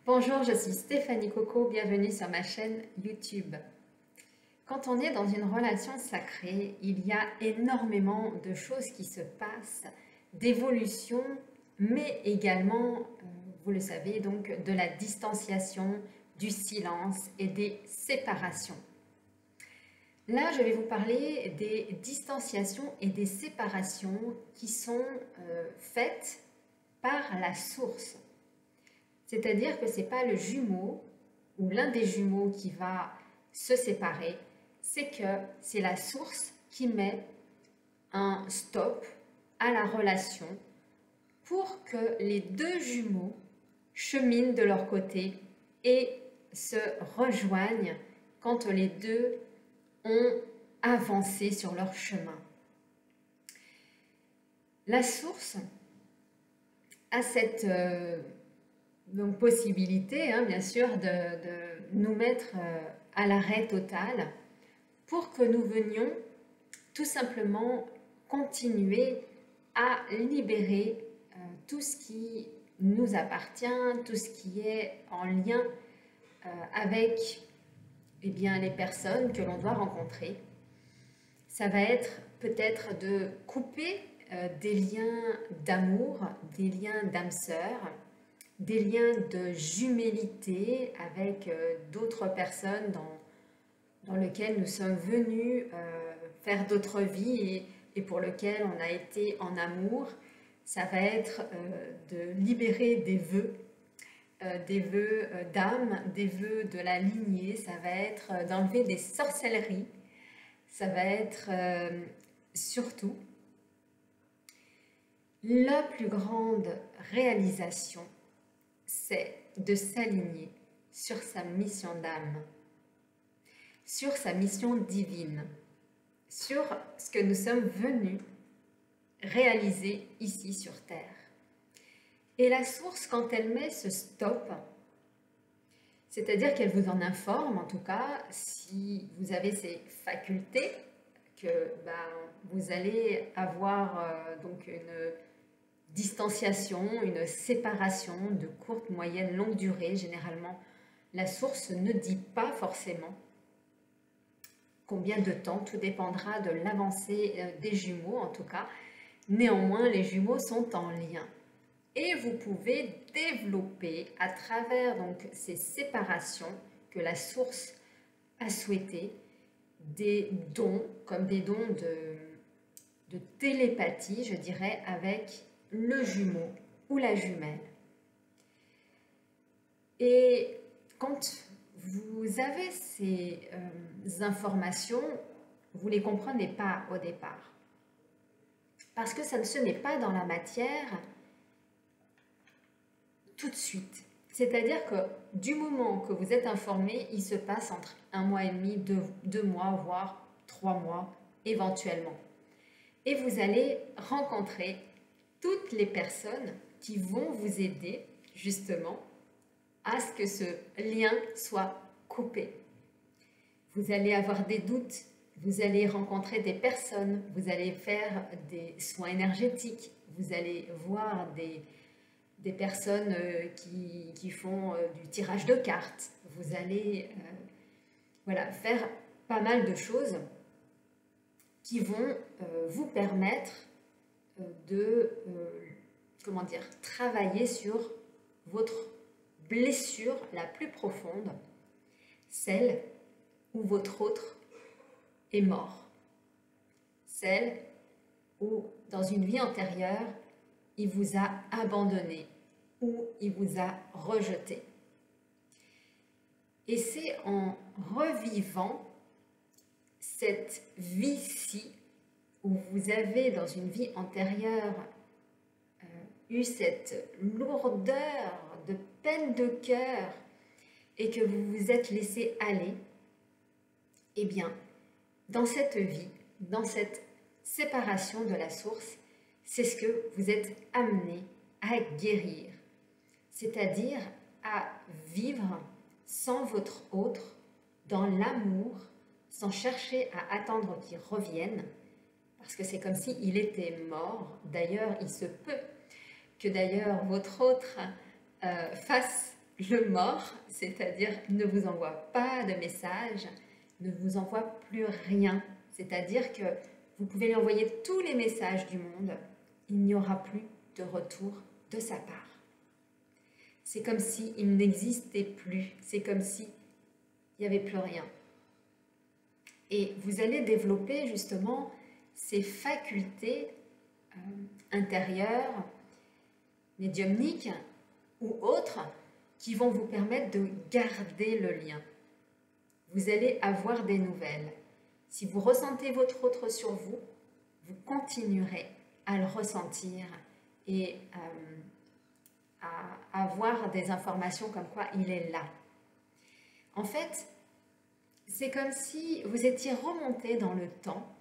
Bonjour, je suis Stéphanie Coco, bienvenue sur ma chaîne YouTube. Quand on est dans une relation sacrée, il y a énormément de choses qui se passent, d'évolution, mais également, vous le savez, donc de la distanciation, du silence et des séparations. Là, je vais vous parler des distanciations et des séparations qui sont faites par la source. C'est-à-dire que ce n'est pas le jumeau ou l'un des jumeaux qui va se séparer, c'est que c'est la source qui met un stop à la relation pour que les deux jumeaux cheminent de leur côté et se rejoignent quand les deux ont avancé sur leur chemin. La source a cette donc possibilité, bien sûr, de nous mettre à l'arrêt total pour que nous venions tout simplement continuer à libérer tout ce qui nous appartient, tout ce qui est en lien avec les personnes que l'on doit rencontrer. Ça va être peut-être de couper des liens d'amour, des liens d'âme sœur, des liens de jumélité avec d'autres personnes dans lesquelles nous sommes venus faire d'autres vies et pour lesquelles on a été en amour. Ça va être de libérer des vœux d'âme, des vœux de la lignée. Ça va être d'enlever des sorcelleries. Ça va être surtout la plus grande réalisation, c'est de s'aligner sur sa mission d'âme, sur sa mission divine, sur ce que nous sommes venus réaliser ici sur Terre. Et la source, quand elle met ce stop, c'est-à-dire qu'elle vous en informe, en tout cas, si vous avez ces facultés, que vous allez avoir donc une distanciation, une séparation de courte, moyenne, longue durée. Généralement, la source ne dit pas forcément combien de temps, tout dépendra de l'avancée des jumeaux en tout cas. Néanmoins, les jumeaux sont en lien. Et vous pouvez développer à travers donc ces séparations que la source a souhaité des dons, comme des dons de télépathie, je dirais, avec le jumeau ou la jumelle. Et quand vous avez ces informations, vous ne les comprenez pas au départ. Parce que ce n'est pas dans la matière tout de suite. C'est-à-dire que du moment que vous êtes informé, il se passe entre 1 mois et demi, 2 mois, voire 3 mois éventuellement. Et vous allez rencontrer toutes les personnes qui vont vous aider justement à ce que ce lien soit coupé. Vous allez avoir des doutes, vous allez rencontrer des personnes, vous allez faire des soins énergétiques, vous allez voir des personnes qui font du tirage de cartes, vous allez faire pas mal de choses qui vont vous permettre de travailler sur votre blessure la plus profonde, celle où votre autre est mort, celle où dans une vie antérieure il vous a abandonné ou il vous a rejeté. Et c'est en revivant cette vie-ci où vous avez dans une vie antérieure eu cette lourdeur de peine de cœur et que vous vous êtes laissé aller, eh bien, dans cette vie, dans cette séparation de la source, c'est ce que vous êtes amené à guérir, c'est-à-dire à vivre sans votre autre, dans l'amour, sans chercher à attendre qu'il revienne, parce que c'est comme s'il était mort. D'ailleurs, il se peut que d'ailleurs votre autre fasse le mort, c'est-à-dire ne vous envoie pas de message, ne vous envoie plus rien. C'est-à-dire que vous pouvez lui envoyer tous les messages du monde, il n'y aura plus de retour de sa part. C'est comme s'il n'existait plus, c'est comme s'il n'y avait plus rien. Et vous allez développer justement ces facultés intérieures, médiumniques ou autres, qui vont vous permettre de garder le lien. Vous allez avoir des nouvelles. Si vous ressentez votre autre sur vous, vous continuerez à le ressentir et à avoir des informations comme quoi il est là. En fait, c'est comme si vous étiez remonté dans le temps,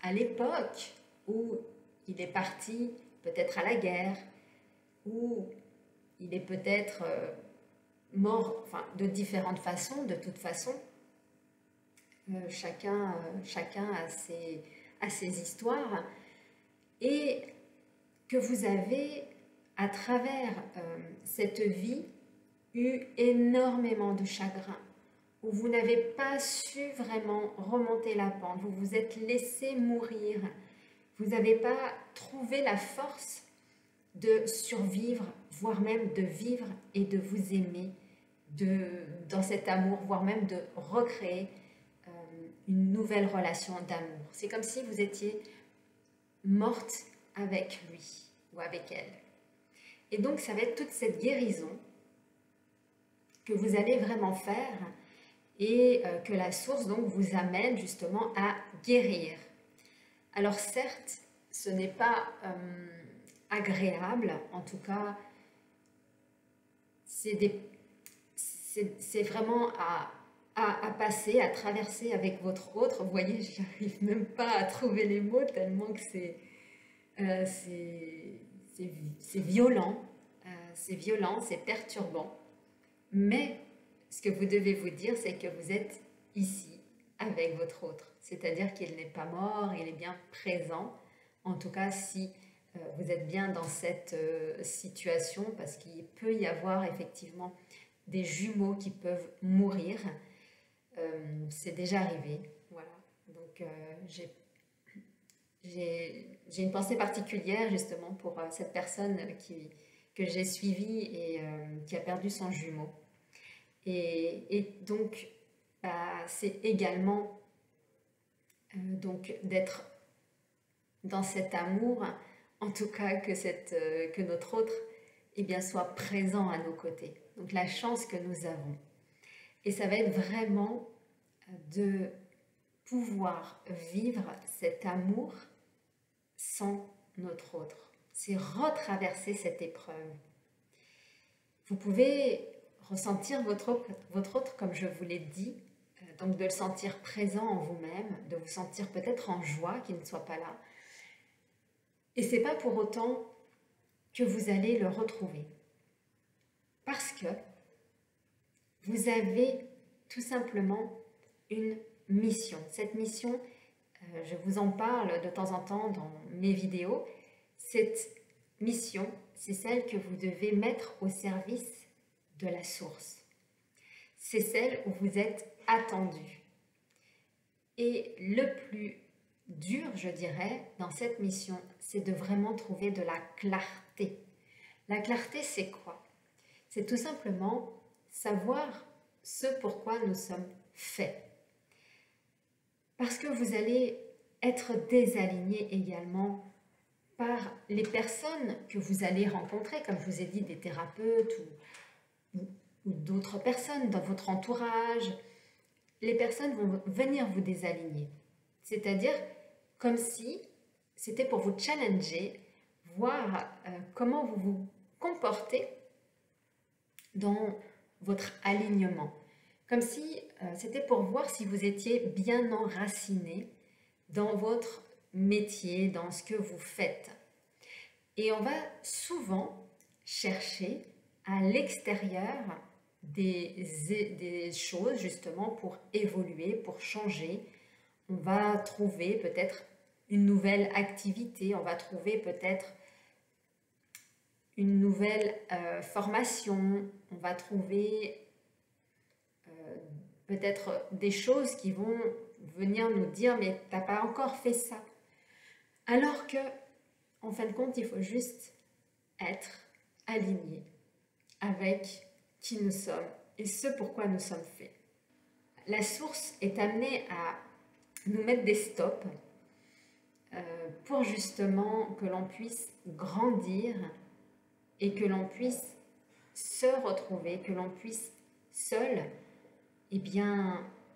à l'époque où il est parti peut-être à la guerre, où il est peut-être mort, enfin, de différentes façons, de toute façon. Chacun a ses histoires. Et que vous avez, à travers cette vie, eu énormément de chagrin, où vous n'avez pas su vraiment remonter la pente, vous vous êtes laissé mourir, vous n'avez pas trouvé la force de survivre, voire même de vivre et de vous aimer dans cet amour, voire même de recréer une nouvelle relation d'amour. C'est comme si vous étiez morte avec lui ou avec elle. Et donc, ça va être toute cette guérison que vous allez vraiment faire et que la source donc vous amène justement à guérir. Alors certes, ce n'est pas agréable, en tout cas, c'est vraiment à passer, à traverser avec votre autre. Vous voyez, je n'arrive même pas à trouver les mots tellement que c'est violent, c'est perturbant. Mais ce que vous devez vous dire, c'est que vous êtes ici avec votre autre. C'est-à-dire qu'il n'est pas mort, il est bien présent. En tout cas, si vous êtes bien dans cette situation, parce qu'il peut y avoir effectivement des jumeaux qui peuvent mourir. C'est déjà arrivé. Voilà. Donc, j'ai une pensée particulière justement pour cette personne que j'ai suivie et qui a perdu son jumeau. Et donc, c'est également donc d'être dans cet amour, en tout cas que notre autre soit présent à nos côtés. Donc la chance que nous avons. Et ça va être vraiment de pouvoir vivre cet amour sans notre autre. C'est retraverser cette épreuve. Vous pouvez ressentir votre autre, comme je vous l'ai dit, donc de le sentir présent en vous-même, de vous sentir peut-être en joie qu'il ne soit pas là. Et c'est pas pour autant que vous allez le retrouver. Parce que vous avez tout simplement une mission. Cette mission, je vous en parle de temps en temps dans mes vidéos. Cette mission, c'est celle que vous devez mettre au service de la source. C'est celle où vous êtes attendu. Et le plus dur, je dirais, dans cette mission, c'est de vraiment trouver de la clarté. La clarté, c'est quoi? C'est tout simplement savoir ce pourquoi nous sommes faits. Parce que vous allez être désaligné également par les personnes que vous allez rencontrer, comme je vous ai dit, des thérapeutes ou d'autres personnes dans votre entourage. Les personnes vont venir vous désaligner. C'est-à-dire comme si c'était pour vous challenger, voir comment vous vous comportez dans votre alignement. Comme si c'était pour voir si vous étiez bien enraciné dans votre métier, dans ce que vous faites. Et on va souvent chercher à l'extérieur des choses justement pour évoluer, pour changer. On va trouver peut-être une nouvelle activité, on va trouver peut-être une nouvelle formation, on va trouver peut-être des choses qui vont venir nous dire mais t'as pas encore fait ça. Alors que, en fin de compte, il faut juste être aligné avec qui nous sommes et ce pourquoi nous sommes faits. La source est amenée à nous mettre des stops pour justement que l'on puisse grandir et que l'on puisse se retrouver, que l'on puisse seul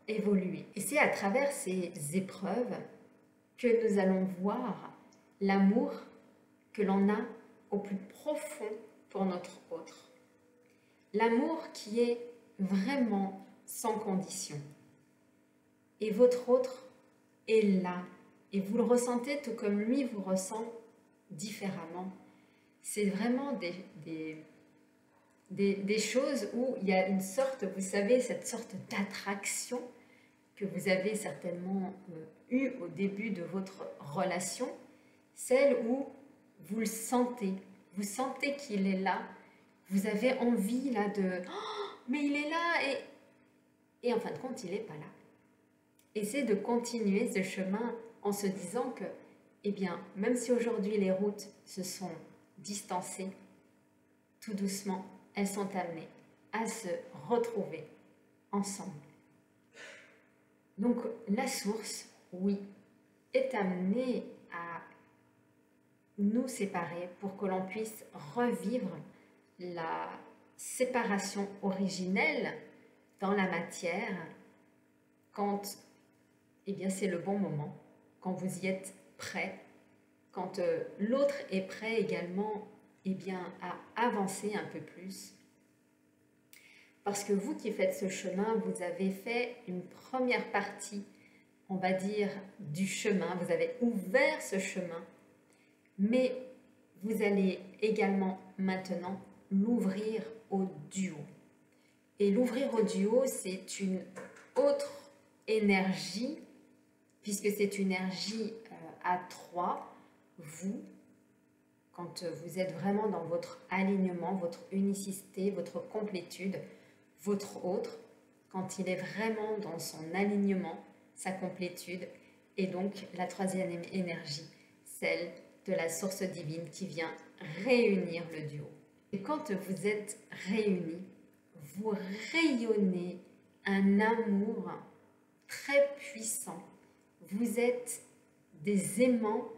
évoluer. Et c'est à travers ces épreuves que nous allons voir l'amour que l'on a au plus profond pour notre autre. L'amour qui est vraiment sans condition. Et votre autre est là. Et vous le ressentez tout comme lui vous ressent différemment. C'est vraiment des choses où il y a une sorte, vous savez, cette sorte d'attraction que vous avez certainement eue au début de votre relation, celle où vous le sentez, vous sentez qu'il est là, vous avez envie là de « Oh, mais il est là !» et en fin de compte, il n'est pas là. Et c'est de continuer ce chemin en se disant que, eh bien, même si aujourd'hui les routes se sont distancées, tout doucement, elles sont amenées à se retrouver ensemble. Donc la source, oui, est amenée à nous séparer pour que l'on puisse revivre la séparation originelle dans la matière quand c'est le bon moment, quand vous y êtes prêt, quand l'autre est prêt également à avancer un peu plus. Parce que vous qui faites ce chemin, vous avez fait une première partie, on va dire, du chemin, vous avez ouvert ce chemin, mais vous allez également maintenant l'ouvrir au duo. Et l'ouvrir au duo, c'est une autre énergie, puisque c'est une énergie à 3, vous, quand vous êtes vraiment dans votre alignement, votre unicité, votre complétude, votre autre, quand il est vraiment dans son alignement, sa complétude, et donc la troisième énergie, celle de la source divine qui vient réunir le duo. Et quand vous êtes réunis, vous rayonnez un amour très puissant. Vous êtes des aimants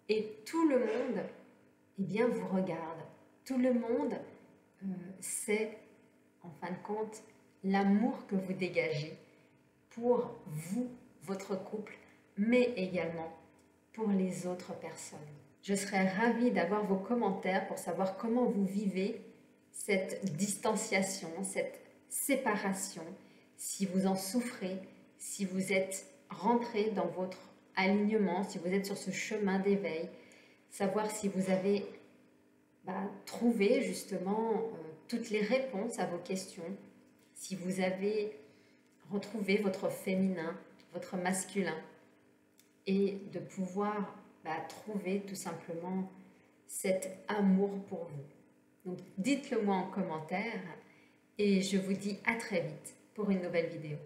et tout le monde vous regarde. Tout le monde sait, en fin de compte, l'amour que vous dégagez pour vous, votre couple, mais également pour les autres personnes. Je serais ravie d'avoir vos commentaires pour savoir comment vous vivez cette distanciation, cette séparation, si vous en souffrez, si vous êtes rentré dans votre alignement, si vous êtes sur ce chemin d'éveil, savoir si vous avez trouvé justement toutes les réponses à vos questions, si vous avez retrouvé votre féminin, votre masculin, et de pouvoir trouver tout simplement cet amour pour vous. Donc dites-le moi en commentaire et je vous dis à très vite pour une nouvelle vidéo.